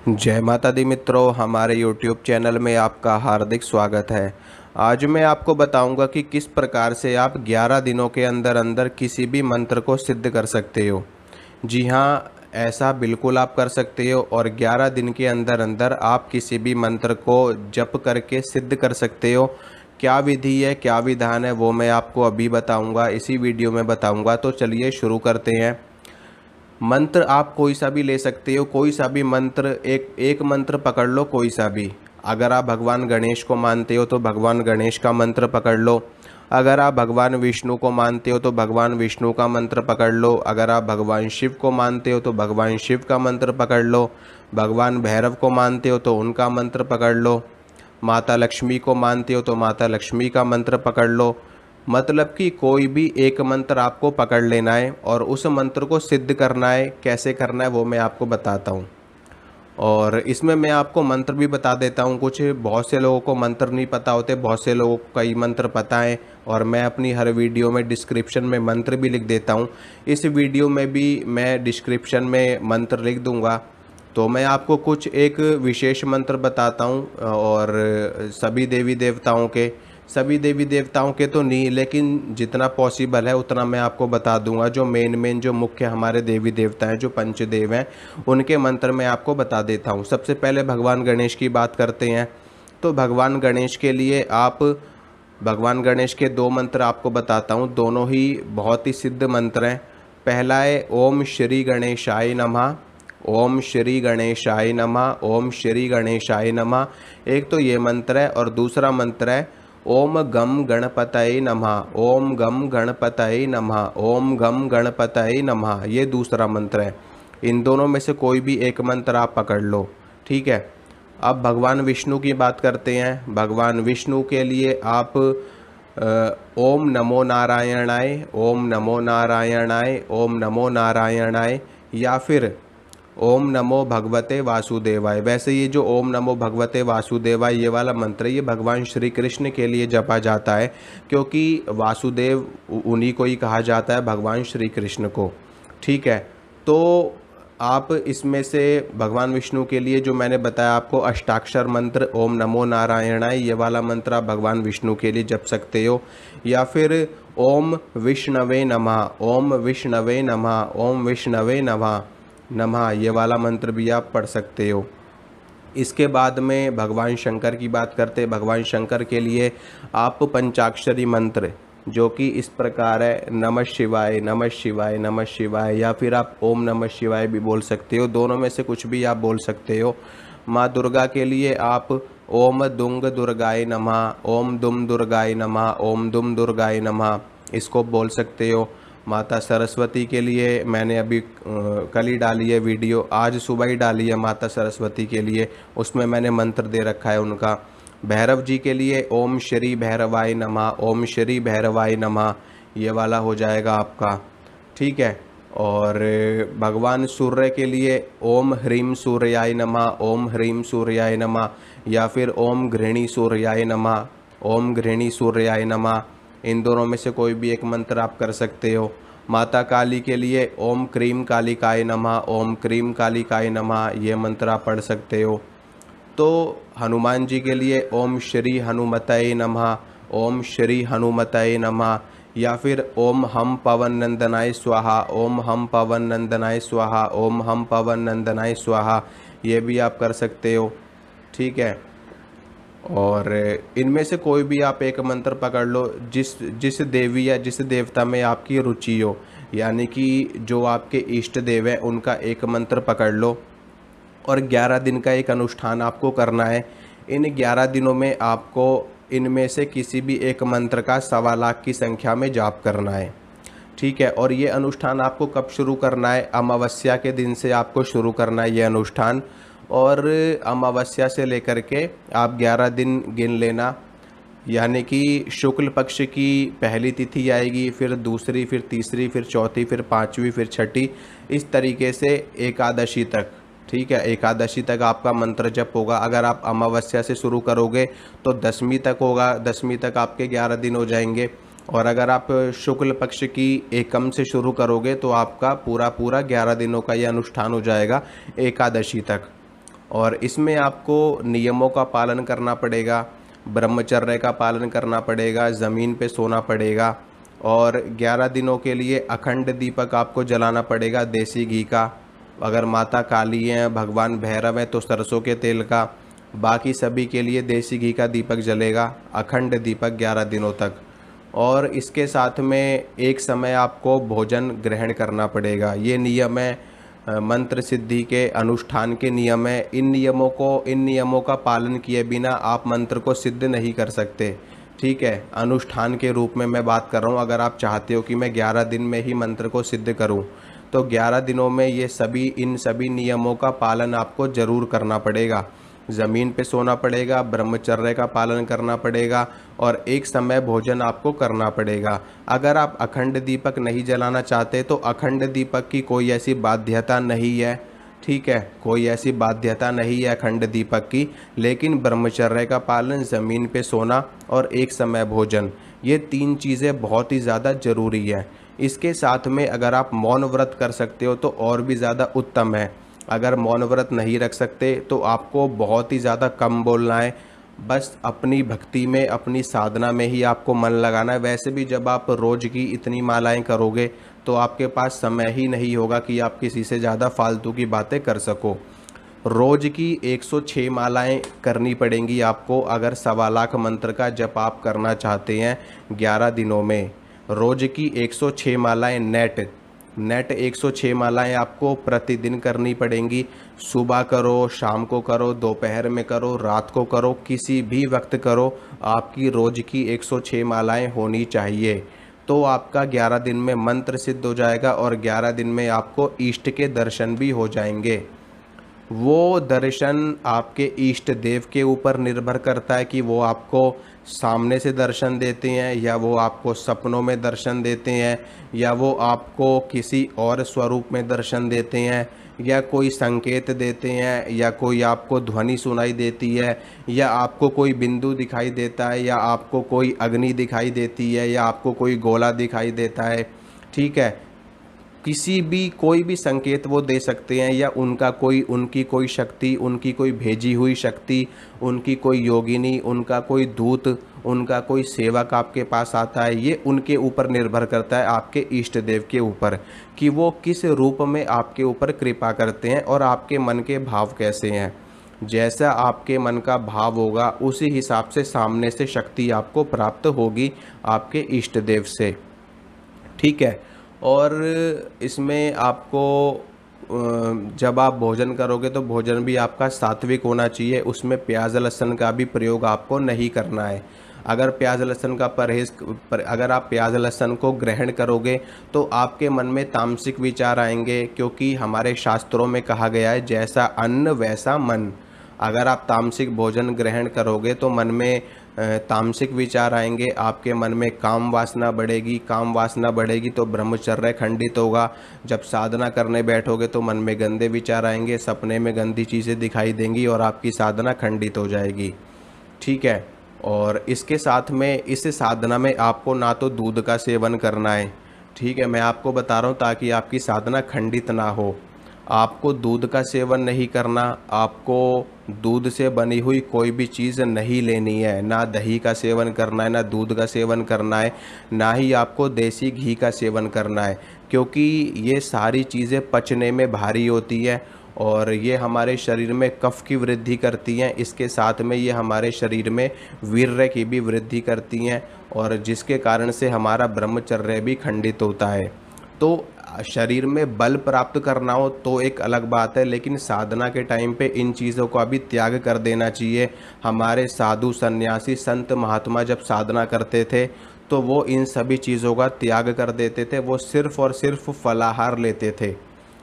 जय माता दी मित्रों, हमारे YouTube चैनल में आपका हार्दिक स्वागत है। आज मैं आपको बताऊंगा कि किस प्रकार से आप 11 दिनों के अंदर अंदर किसी भी मंत्र को सिद्ध कर सकते हो। जी हाँ, ऐसा बिल्कुल आप कर सकते हो और 11 दिन के अंदर अंदर आप किसी भी मंत्र को जप करके सिद्ध कर सकते हो। क्या विधि है, क्या विधान है, वो मैं आपको अभी बताऊंगा, इसी वीडियो में बताऊंगा। तो चलिए शुरू करते हैं। मंत्र आप कोई सा भी ले सकते हो, कोई सा भी मंत्र, एक एक मंत्र पकड़ लो, कोई सा भी। अगर आप भगवान गणेश को मानते हो तो भगवान गणेश का मंत्र पकड़ लो। अगर आप भगवान विष्णु को मानते हो तो भगवान विष्णु का मंत्र पकड़ लो। अगर आप भगवान शिव को मानते हो तो भगवान शिव का मंत्र पकड़ लो। भगवान भैरव को मानते हो तो उनका मंत्र पकड़ लो। माता लक्ष्मी को मानते हो तो माता लक्ष्मी का मंत्र पकड़ लो। मतलब कि कोई भी एक मंत्र आपको पकड़ लेना है और उस मंत्र को सिद्ध करना है। कैसे करना है वो मैं आपको बताता हूँ। और इसमें मैं आपको मंत्र भी बता देता हूँ। कुछ बहुत से लोगों को मंत्र नहीं पता होते, बहुत से लोगों को कई मंत्र पता है और मैं अपनी हर वीडियो में डिस्क्रिप्शन में मंत्र भी लिख देता हूँ। इस वीडियो में भी मैं डिस्क्रिप्शन में मंत्र लिख दूँगा। तो मैं आपको कुछ एक विशेष मंत्र बताता हूँ और सभी देवी देवताओं के तो नहीं, लेकिन जितना पॉसिबल है उतना मैं आपको बता दूंगा। जो मेन जो मुख्य हमारे देवी देवता हैं, जो पंचदेव हैं, उनके मंत्र मैं आपको बता देता हूँ। सबसे पहले भगवान गणेश की बात करते हैं। तो भगवान गणेश के लिए आप भगवान गणेश के दो मंत्र आपको बताता हूँ, दोनों ही बहुत ही सिद्ध मंत्र हैं। पहला है ओम श्री गणेशाय नमः। ओम श्री गणेशाय नमः, ओम श्री गणेशाय नमः। एक तो ये मंत्र है और दूसरा मंत्र है ओम गम गणपतये नमः। ओम गम गणपतये नमः, ओम गम गणपतये नमः। ये दूसरा मंत्र है। इन दोनों में से कोई भी एक मंत्र आप पकड़ लो, ठीक है। अब भगवान विष्णु की बात करते हैं। भगवान विष्णु के लिए आप ओम नमो नारायणाय, ओम नमो नारायणाय, ओम नमो नारायणाय, या फिर ओम नमो भगवते वासुदेवाय। वैसे ये जो ओम नमो भगवते वासुदेवाय ये वाला मंत्र, ये भगवान श्री कृष्ण के लिए जपा जाता है, क्योंकि वासुदेव उन्हीं को ही कहा जाता है, भगवान श्री कृष्ण को, ठीक है। तो आप इसमें से भगवान विष्णु के लिए जो मैंने बताया आपको अष्टाक्षर मंत्र ओम नमो नारायणाय, ये वाला मंत्र आप भगवान विष्णु के लिए जप सकते हो। या फिर ओम विष्णवे नमः, ओम विष्णवे नमः, ओम विष्णवे नमः नमः, ये वाला मंत्र भी आप पढ़ सकते हो। इसके बाद में भगवान शंकर की बात करते हैं। भगवान शंकर के लिए आप पंचाक्षरी मंत्र, जो कि इस प्रकार है, नमः शिवाय नमः शिवाय नमः शिवाय, या फिर आप ओम नमः शिवाय भी बोल सकते हो। दोनों में से कुछ भी आप बोल सकते हो। माँ दुर्गा के लिए आप ओम दुंग दुर्गाय नमः, ओम दुम दुर्गाय नमः, ओम दुम दुर्गाय नमः, इसको बोल सकते हो। माता सरस्वती के लिए मैंने अभी कल ही डाली है वीडियो, आज सुबह ही डाली है माता सरस्वती के लिए, उसमें मैंने मंत्र दे रखा है उनका। भैरव जी के लिए ओम श्री भैरवाय नमः, ओम श्री भैरवाय नमः, ये वाला हो जाएगा आपका, ठीक है। और भगवान सूर्य के लिए ओम ह्रीम सूर्याय नमः, ओम ह्रीम सूर्याय नमः, या फिर ओम घृणी सूर्याय नमः, ओम घृणी सूर्याय नमः। इन दोनों में से कोई भी एक मंत्र आप कर सकते हो। माता काली के लिए ओम क्रीम कालिकाय नमः, ओम क्रीम कालिकाय नमः, ये मंत्र आप पढ़ सकते हो। तो हनुमान जी के लिए ओम श्री हनुमतये नमः, ओम श्री हनुमतये नमः, या फिर ओम हम पवन नंदनाय स्वाहा, ओम हम पवन नंदनाय स्वाहा, ओम हम पवन नंदनाय स्वाहा, ये भी आप कर सकते हो, ठीक है। और इनमें से कोई भी आप एक मंत्र पकड़ लो, जिस देवी या जिस देवता में आपकी रुचि हो, यानी कि जो आपके इष्ट देव हैं उनका एक मंत्र पकड़ लो और 11 दिन का एक अनुष्ठान आपको करना है। इन 11 दिनों में आपको इनमें से किसी भी एक मंत्र का 1.25 लाख की संख्या में जाप करना है, ठीक है। और ये अनुष्ठान आपको कब शुरू करना है? अमावस्या के दिन से आपको शुरू करना है ये अनुष्ठान, और अमावस्या से लेकर के आप 11 दिन गिन लेना। यानी कि शुक्ल पक्ष की पहली तिथि आएगी, फिर दूसरी, फिर तीसरी, फिर चौथी, फिर पाँचवीं, फिर छठी, इस तरीके से एकादशी तक, ठीक है। एकादशी तक आपका मंत्र जप होगा। अगर आप अमावस्या से शुरू करोगे तो 10वीं तक होगा, 10वीं तक आपके 11 दिन हो जाएंगे। और अगर आप शुक्ल पक्ष की एकम से शुरू करोगे तो आपका पूरा 11 दिनों का ये अनुष्ठान हो जाएगा एकादशी तक। और इसमें आपको नियमों का पालन करना पड़ेगा, ब्रह्मचर्य का पालन करना पड़ेगा, ज़मीन पे सोना पड़ेगा और 11 दिनों के लिए अखंड दीपक आपको जलाना पड़ेगा देसी घी का। अगर माता काली हैं, भगवान भैरव हैं तो सरसों के तेल का। बाकी सभी के लिए देसी घी का दीपक जलेगा, अखंड दीपक 11 दिनों तक। और इसके साथ में एक समय आपको भोजन ग्रहण करना पड़ेगा। ये नियम है, मंत्र सिद्धि के अनुष्ठान के नियम है। इन नियमों का पालन किए बिना आप मंत्र को सिद्ध नहीं कर सकते। ठीक है, अनुष्ठान के रूप में मैं बात कर रहा हूँ। अगर आप चाहते हो कि मैं 11 दिन में ही मंत्र को सिद्ध करूँ तो 11 दिनों में इन सभी नियमों का पालन आपको ज़रूर करना पड़ेगा। ज़मीन पे सोना पड़ेगा, ब्रह्मचर्य का पालन करना पड़ेगा और एक समय भोजन आपको करना पड़ेगा। अगर आप अखंड दीपक नहीं जलाना चाहते तो अखंड दीपक की कोई ऐसी बाध्यता नहीं है। ठीक है, कोई ऐसी बाध्यता नहीं है अखंड दीपक की, लेकिन ब्रह्मचर्य का पालन, ज़मीन पे सोना और एक समय भोजन, ये 3 चीज़ें बहुत ही ज़्यादा ज़रूरी है। इसके साथ में अगर आप मौन व्रत कर सकते हो तो और भी ज़्यादा उत्तम है। अगर मौन व्रत नहीं रख सकते तो आपको बहुत ही ज़्यादा कम बोलना है, बस अपनी भक्ति में, अपनी साधना में ही आपको मन लगाना है। वैसे भी जब आप रोज़ की इतनी मालाएं करोगे तो आपके पास समय ही नहीं होगा कि आप किसी से ज़्यादा फालतू की बातें कर सको। रोज़ की 106 मालाएं करनी पड़ेंगी आपको अगर 1.25 लाख मंत्र का जप आप करना चाहते हैं 11 दिनों में। रोज़ की 106 मालाएं नेट 106 मालाएं आपको प्रतिदिन करनी पड़ेंगी। सुबह करो, शाम को करो, दोपहर में करो, रात को करो, किसी भी वक्त करो, आपकी रोज़ की 106 मालाएं होनी चाहिए। तो आपका 11 दिन में मंत्र सिद्ध हो जाएगा और 11 दिन में आपको इष्ट के दर्शन भी हो जाएंगे। वो दर्शन आपके इष्ट देव के ऊपर निर्भर करता है कि वो आपको सामने से दर्शन देते हैं या वो आपको सपनों में दर्शन देते हैं या वो आपको किसी और स्वरूप में दर्शन देते हैं या कोई संकेत देते हैं या कोई आपको ध्वनि सुनाई देती है या आपको कोई बिंदु दिखाई देता है या आपको कोई अग्नि दिखाई देती है या आपको कोई गोला दिखाई देता है। ठीक है, कोई भी संकेत वो दे सकते हैं या उनकी कोई शक्ति, उनकी कोई भेजी हुई शक्ति, उनकी कोई योगिनी, उनका कोई दूत, उनका कोई सेवक आपके पास आता है। ये उनके ऊपर निर्भर करता है, आपके इष्ट देव के ऊपर, कि वो किस रूप में आपके ऊपर कृपा करते हैं और आपके मन के भाव कैसे हैं। जैसा आपके मन का भाव होगा उसी हिसाब से सामने से शक्ति आपको प्राप्त होगी आपके इष्ट देव से। ठीक है, और इसमें आपको जब आप भोजन करोगे तो भोजन भी आपका सात्विक होना चाहिए। उसमें प्याज लहसुन का भी प्रयोग आपको नहीं करना है। अगर अगर आप प्याज लहसुन को ग्रहण करोगे तो आपके मन में तामसिक विचार आएंगे, क्योंकि हमारे शास्त्रों में कहा गया है जैसा अन्न वैसा मन। अगर आप तामसिक भोजन ग्रहण करोगे तो मन में तामसिक विचार आएंगे, आपके मन में काम वासना बढ़ेगी तो ब्रह्मचर्य खंडित होगा। जब साधना करने बैठोगे तो मन में गंदे विचार आएंगे, सपने में गंदी चीज़ें दिखाई देंगी और आपकी साधना खंडित हो जाएगी। ठीक है, और इसके साथ में इस साधना में आपको ना तो दूध का सेवन करना है। ठीक है, मैं आपको बता रहा हूँ ताकि आपकी साधना खंडित ना हो। आपको दूध का सेवन नहीं करना, आपको दूध से बनी हुई कोई भी चीज़ नहीं लेनी है, ना दही का सेवन करना है, ना दूध का सेवन करना है, ना ही आपको देसी घी का सेवन करना है, क्योंकि ये सारी चीज़ें पचने में भारी होती है और ये हमारे शरीर में कफ की वृद्धि करती हैं। इसके साथ में ये हमारे शरीर में वीर्य की भी वृद्धि करती हैं और जिसके कारण से हमारा ब्रह्मचर्य भी खंडित होता है। तो शरीर में बल प्राप्त करना हो तो एक अलग बात है, लेकिन साधना के टाइम पे इन चीज़ों का भी त्याग कर देना चाहिए। हमारे साधु सन्यासी संत महात्मा जब साधना करते थे तो वो इन सभी चीज़ों का त्याग कर देते थे। वो सिर्फ़ और सिर्फ फलाहार लेते थे,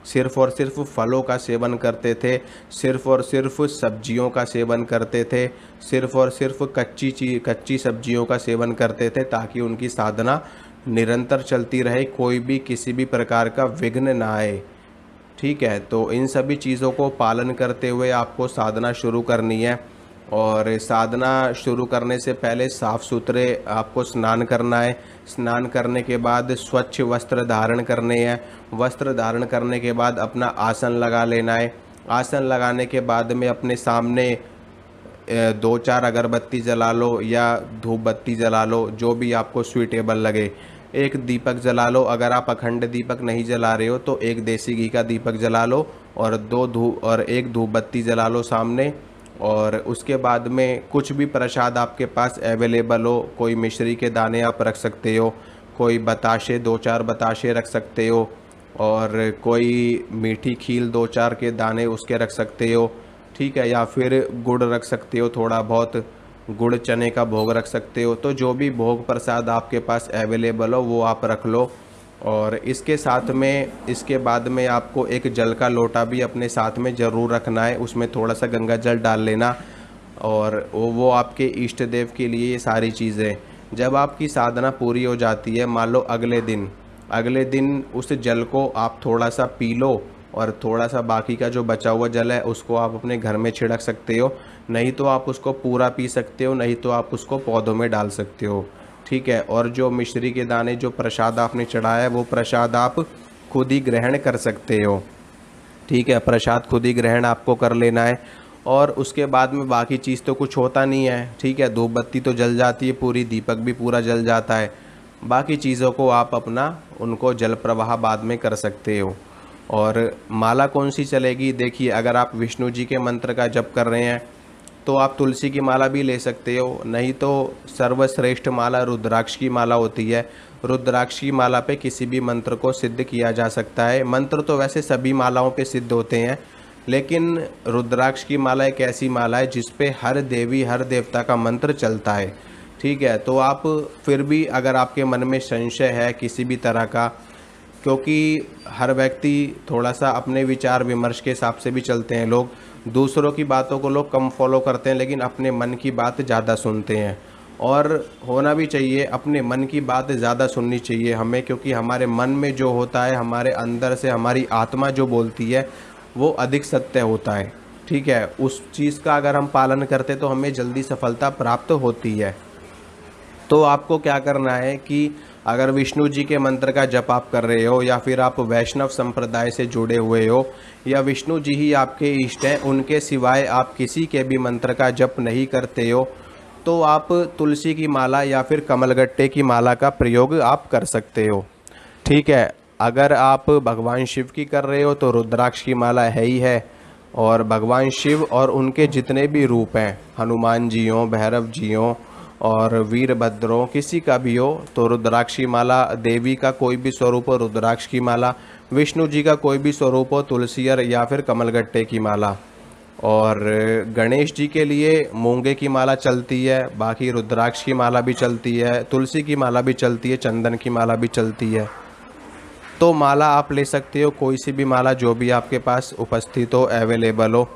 सिर्फ़ और सिर्फ फलों का सेवन करते थे, सिर्फ़ और सिर्फ सब्जियों का सेवन करते थे, सिर्फ़ और सिर्फ कच्ची सब्जियों का सेवन करते थे, ताकि उनकी साधना निरंतर चलती रहे, कोई भी किसी भी प्रकार का विघ्न ना आए। ठीक है, तो इन सभी चीज़ों को पालन करते हुए आपको साधना शुरू करनी है और साधना शुरू करने से पहले साफ़ सुथरे आपको स्नान करना है। स्नान करने के बाद स्वच्छ वस्त्र धारण करने हैं। वस्त्र धारण करने के बाद अपना आसन लगा लेना है। आसन लगाने के बाद में अपने सामने 2-4 अगरबत्ती जला लो या धूप बत्ती जला लो, जो भी आपको सूटेबल लगे। एक दीपक जला लो, अगर आप अखंड दीपक नहीं जला रहे हो तो एक देसी घी का दीपक जला लो और एक धूप बत्ती जला लो सामने। और उसके बाद में कुछ भी प्रसाद आपके पास अवेलेबल हो, कोई मिश्री के दाने आप रख सकते हो, कोई बताशे 2-4 बताशे रख सकते हो, और कोई मीठी खील 2-4 के दाने उसके रख सकते हो, ठीक है। या फिर गुड़ रख सकते हो, थोड़ा बहुत गुड़ चने का भोग रख सकते हो। तो जो भी भोग प्रसाद आपके पास अवेलेबल हो वो आप रख लो। और इसके साथ में इसके बाद में आपको एक जल का लोटा भी अपने साथ में ज़रूर रखना है, उसमें थोड़ा सा गंगा जल डाल लेना। और वो आपके इष्ट देव के लिए ये सारी चीज़ें। जब आपकी साधना पूरी हो जाती है, मान लो अगले दिन उस जल को आप थोड़ा सा पी लो, और थोड़ा सा बाकी का जो बचा हुआ जल है उसको आप अपने घर में छिड़क सकते हो, नहीं तो आप उसको पूरा पी सकते हो, नहीं तो आप उसको पौधों में डाल सकते हो, ठीक है। और जो मिश्री के दाने जो प्रसाद आपने चढ़ाया है वो प्रसाद आप खुद ही ग्रहण कर सकते हो, ठीक है। प्रसाद खुद ही ग्रहण आपको कर लेना है। और उसके बाद में बाकी चीज़ तो कुछ होता नहीं है, ठीक है। धूप बत्ती तो जल जाती है पूरी, दीपक भी पूरा जल जाता है। बाकी चीज़ों को आप अपना उनको जल प्रवाह बाद में कर सकते हो। और माला कौन सी चलेगी, देखिए अगर आप विष्णु जी के मंत्र का जप कर रहे हैं तो आप तुलसी की माला भी ले सकते हो, नहीं तो सर्वश्रेष्ठ माला रुद्राक्ष की माला होती है। रुद्राक्ष की माला पे किसी भी मंत्र को सिद्ध किया जा सकता है। मंत्र तो वैसे सभी मालाओं पे सिद्ध होते हैं, लेकिन रुद्राक्ष की माला एक ऐसी माला है जिस पे हर देवी हर देवता का मंत्र चलता है, ठीक है। तो आप फिर भी अगर आपके मन में संशय है किसी भी तरह का, क्योंकि हर व्यक्ति थोड़ा सा अपने विचार विमर्श के हिसाब से भी चलते हैं, लोग दूसरों की बातों को लोग कम फॉलो करते हैं लेकिन अपने मन की बात ज़्यादा सुनते हैं। और होना भी चाहिए, अपने मन की बात ज़्यादा सुननी चाहिए हमें, क्योंकि हमारे मन में जो होता है, हमारे अंदर से हमारी आत्मा जो बोलती है वो अधिक सत्य होता है, ठीक है। उस चीज़ का अगर हम पालन करते तो हमें जल्दी सफलता प्राप्त होती है। तो आपको क्या करना है कि अगर विष्णु जी के मंत्र का जप आप कर रहे हो, या फिर आप वैष्णव संप्रदाय से जुड़े हुए हो, या विष्णु जी ही आपके इष्ट हैं, उनके सिवाय आप किसी के भी मंत्र का जप नहीं करते हो, तो आप तुलसी की माला या फिर कमलगट्टे की माला का प्रयोग आप कर सकते हो, ठीक है। अगर आप भगवान शिव की कर रहे हो तो रुद्राक्ष की माला है ही है। और भगवान शिव और उनके जितने भी रूप हैं, हनुमान जी हों, भैरव जी हों और वीरभद्र किसी का भी हो, तो रुद्राक्ष की माला, देवी का कोई भी स्वरूप हो रुद्राक्ष की माला, विष्णु जी का कोई भी स्वरूप हो तुलसीर या फिर कमलगट्टे की माला। और गणेश जी के लिए मूंगे की माला चलती है, बाकी रुद्राक्ष की माला भी चलती है, तुलसी की माला भी चलती है, चंदन की माला भी चलती है। तो माला आप ले सकते हो, कोई सी भी माला जो भी आपके पास उपस्थित हो, अवेलेबल हो।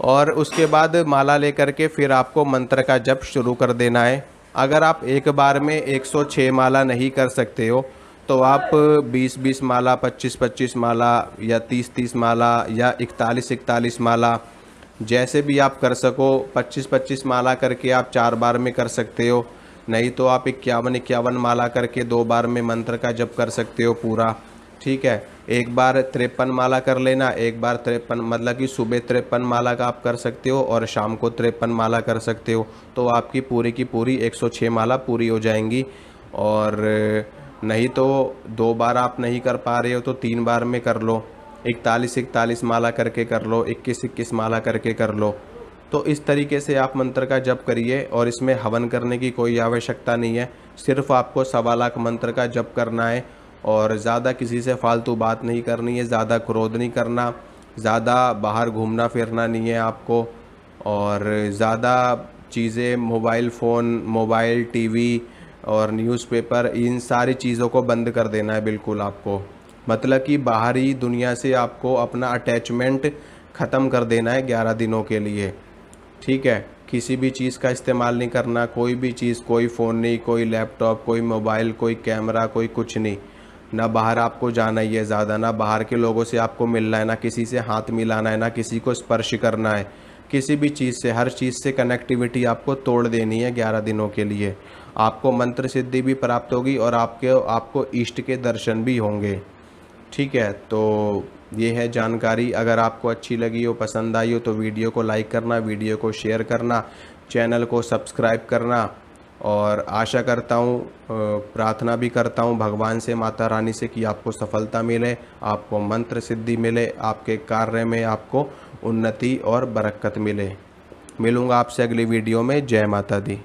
और उसके बाद माला लेकर के फिर आपको मंत्र का जप शुरू कर देना है। अगर आप एक बार में 106 माला नहीं कर सकते हो तो आप 20-20 माला, 25-25 माला या 30-30 माला या 41-41 माला, जैसे भी आप कर सको, 25-25 माला करके आप 4 बार में कर सकते हो, नहीं तो आप 51-51 माला करके 2 बार में मंत्र का जप कर सकते हो पूरा, ठीक है। एक बार 53 माला कर लेना, एक बार 53 मतलब कि सुबह 53 माला का आप कर सकते हो और शाम को 53 माला कर सकते हो, तो आपकी पूरी की पूरी 106 माला पूरी हो जाएंगी। और नहीं तो 2 बार आप नहीं कर पा रहे हो तो 3 बार में कर लो, 41-41 माला करके कर लो, 21-21 माला करके कर लो। तो इस तरीके से आप मंत्र का जप करिए, और इसमें हवन करने की कोई आवश्यकता नहीं है, सिर्फ आपको 1.25 लाख मंत्र का जप करना है। और ज़्यादा किसी से फालतू बात नहीं करनी है, ज़्यादा क्रोध नहीं करना, ज़्यादा बाहर घूमना फिरना नहीं है आपको, और ज़्यादा चीज़ें मोबाइल फ़ोन, मोबाइल, टीवी और न्यूज़पेपर, इन सारी चीज़ों को बंद कर देना है बिल्कुल आपको। मतलब कि बाहरी दुनिया से आपको अपना अटैचमेंट ख़त्म कर देना है 11 दिनों के लिए, ठीक है। किसी भी चीज़ का इस्तेमाल नहीं करना, कोई भी चीज़, कोई फ़ोन नहीं, कोई लैपटॉप, कोई मोबाइल, कोई कैमरा, कोई कुछ नहीं। ना बाहर आपको जाना ही है ज़्यादा, ना बाहर के लोगों से आपको मिलना है, ना किसी से हाथ मिलाना है, ना किसी को स्पर्श करना है, किसी भी चीज़ से, हर चीज़ से कनेक्टिविटी आपको तोड़ देनी है 11 दिनों के लिए। आपको मंत्र सिद्धि भी प्राप्त होगी और आपको इष्ट के दर्शन भी होंगे, ठीक है। तो ये है जानकारी। अगर आपको अच्छी लगी हो, पसंद आई हो तो वीडियो को लाइक करना, वीडियो को शेयर करना, चैनल को सब्सक्राइब करना। और आशा करता हूँ, प्रार्थना भी करता हूँ भगवान से, माता रानी से, कि आपको सफलता मिले, आपको मंत्र सिद्धि मिले, आपके कार्य में आपको उन्नति और बरकत मिले। मिलूँगा आपसे अगली वीडियो में। जय माता दी।